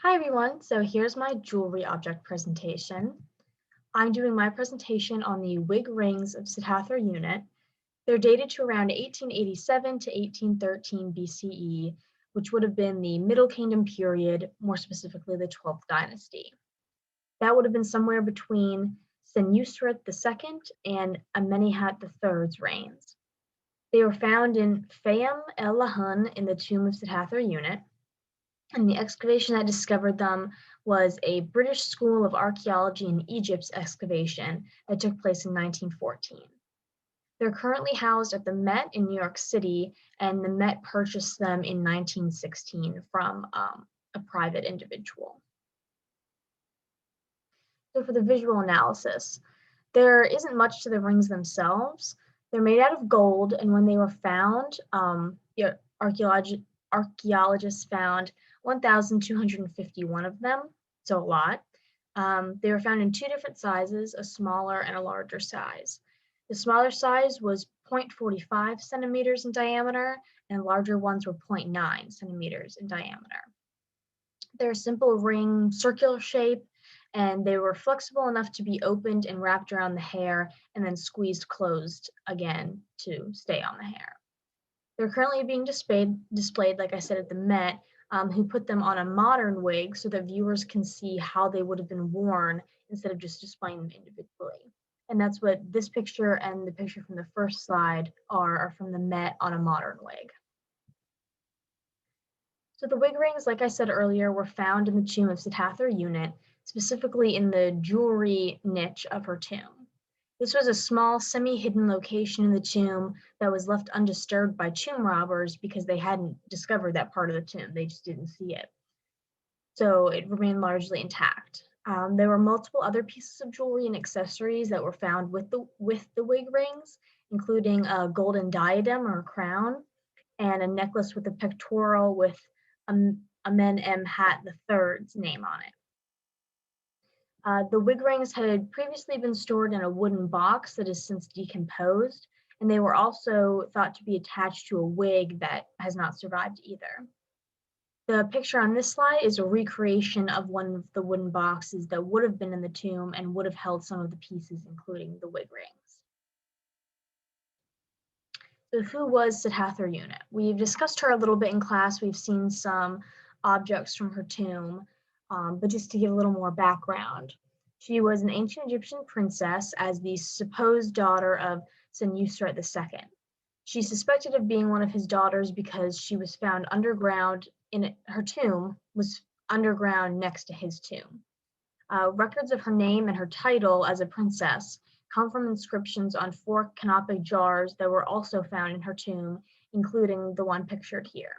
Hi everyone, so here's my jewelry object presentation. I'm doing my presentation on the wig rings of Sithathoryunet. They're dated to around 1887 to 1813 BCE, which would have been the Middle Kingdom period, more specifically the 12th dynasty. That would have been somewhere between Senusret II and Amenemhat III's reigns. They were found in Fayum el Lahun in the tomb of Sithathoryunet, and the excavation that discovered them was a British School of Archaeology in Egypt's excavation that took place in 1914. They're currently housed at the Met in New York City, and the Met purchased them in 1916 from a private individual. So for the visual analysis, there isn't much to the rings themselves. They're made out of gold, and when they were found, archaeologists found 1,251 of them, so a lot. They were found in two different sizes, a smaller and a larger size. The smaller size was 0.45 centimeters in diameter, and larger ones were 0.9 centimeters in diameter. They're a simple ring, circular shape, and they were flexible enough to be opened and wrapped around the hair and then squeezed closed again to stay on the hair. They're currently being displayed, like I said, at the Met, who put them on a modern wig so that viewers can see how they would have been worn instead of just displaying them individually. And that's what this picture and the picture from the first slide are from the Met on a modern wig. So the wig rings, like I said earlier, were found in the tomb of Sithathoryunet, specifically in the jewelry niche of her tomb. This was a small, semi-hidden location in the tomb that was left undisturbed by tomb robbers because they hadn't discovered that part of the tomb. They just didn't see it. So it remained largely intact. There were multiple other pieces of jewelry and accessories that were found with the wig rings, including a golden diadem or a crown, and a necklace with a pectoral with Amenemhat III's name on it. The wig rings had previously been stored in a wooden box that has since decomposed, and they were also thought to be attached to a wig that has not survived either. The picture on this slide is a recreation of one of the wooden boxes that would have been in the tomb and would have held some of the pieces, including the wig rings. So who was Sithathoryunet? We've discussed her a little bit in class. We've seen some objects from her tomb, but just to give a little more background. She was an ancient Egyptian princess as the supposed daughter of Senusret II. She's suspected of being one of his daughters because she was found underground in her tomb, was underground next to his tomb. Records of her name and her title as a princess come from inscriptions on 4 canopic jars that were also found in her tomb, including the one pictured here.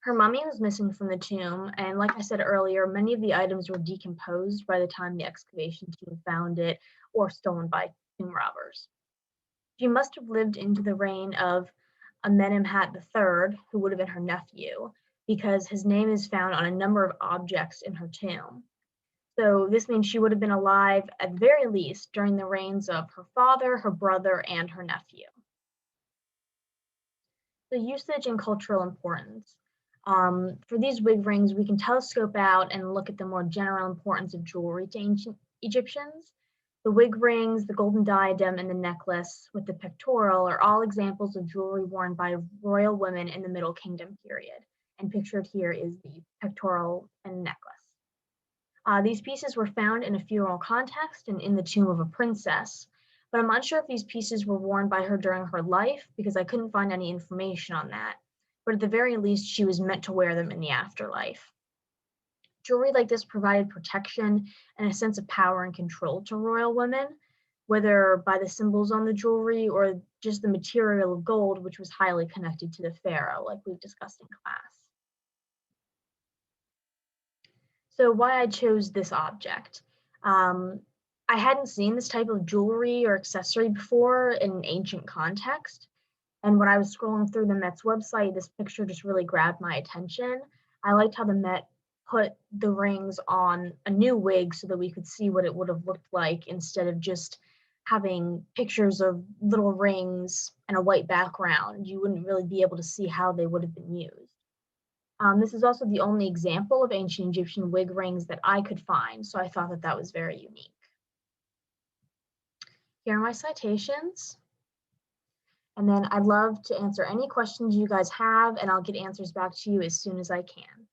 Her mummy was missing from the tomb, and like I said earlier, many of the items were decomposed by the time the excavation team found it or stolen by tomb robbers. She must have lived into the reign of Amenemhat III, who would have been her nephew, because his name is found on a number of objects in her tomb. So this means she would have been alive at the very least during the reigns of her father, her brother, and her nephew. The usage and cultural importance. For these wig rings, we can telescope out and look at the more general importance of jewelry to ancient Egyptians. The wig rings, the golden diadem, and the necklace with the pectoral are all examples of jewelry worn by royal women in the Middle Kingdom period. And pictured here is the pectoral and necklace. These pieces were found in a funeral context and in the tomb of a princess, but I'm unsure if these pieces were worn by her during her life because I couldn't find any information on that. But at the very least, she was meant to wear them in the afterlife. Jewelry like this provided protection and a sense of power and control to royal women, whether by the symbols on the jewelry or just the material of gold, which was highly connected to the pharaoh, like we've discussed in class. So why I chose this object. I hadn't seen this type of jewelry or accessory before in an ancient context. And when I was scrolling through the Met's website, this picture just really grabbed my attention. I liked how the Met put the rings on a new wig so that we could see what it would have looked like instead of just having pictures of little rings and a white background. You wouldn't really be able to see how they would have been used. This is also the only example of ancient Egyptian wig rings that I could find, so I thought that that was very unique. Here are my citations. And then I'd love to answer any questions you guys have, and I'll get answers back to you as soon as I can.